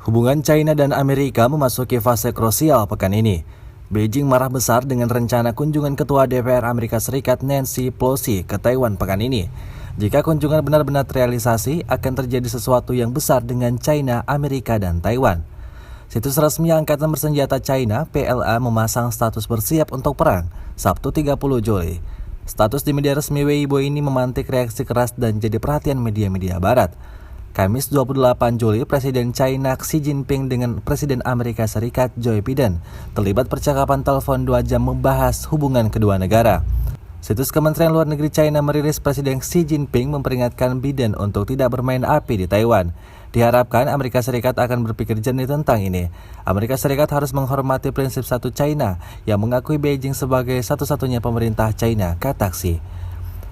Hubungan China dan Amerika memasuki fase krusial pekan ini. Beijing marah besar dengan rencana kunjungan Ketua DPR Amerika Serikat Nancy Pelosi ke Taiwan pekan ini. Jika kunjungan benar-benar terrealisasi, akan terjadi sesuatu yang besar dengan China, Amerika, dan Taiwan. Situs resmi Angkatan Bersenjata China, PLA, memasang status bersiap untuk perang, Sabtu 30 Juli. Status di media resmi Weibo ini memantik reaksi keras dan jadi perhatian media-media barat. Kamis 28 Juli, Presiden China Xi Jinping dengan Presiden Amerika Serikat Joe Biden terlibat percakapan telepon 2 jam membahas hubungan kedua negara. Situs Kementerian Luar Negeri China merilis Presiden Xi Jinping memperingatkan Biden untuk tidak bermain api di Taiwan. Diharapkan Amerika Serikat akan berpikir jernih tentang ini. Amerika Serikat harus menghormati prinsip satu China yang mengakui Beijing sebagai satu-satunya pemerintah China, kata Xi.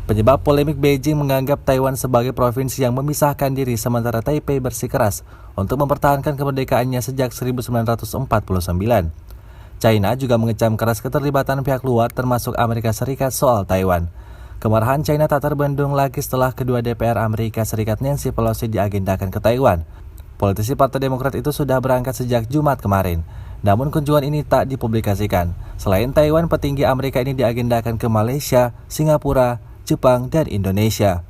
Penyebab polemik Beijing menganggap Taiwan sebagai provinsi yang memisahkan diri sementara Taipei bersikeras untuk mempertahankan kemerdekaannya sejak 1949. China juga mengecam keras keterlibatan pihak luar termasuk Amerika Serikat soal Taiwan. Kemarahan China tak terbendung lagi setelah kedua DPR Amerika Serikat Nancy Pelosi diagendakan ke Taiwan. Politisi Partai Demokrat itu sudah berangkat sejak Jumat kemarin. Namun kunjungan ini tak dipublikasikan. Selain Taiwan, petinggi Amerika ini diagendakan ke Malaysia, Singapura, Jepang, dan Indonesia.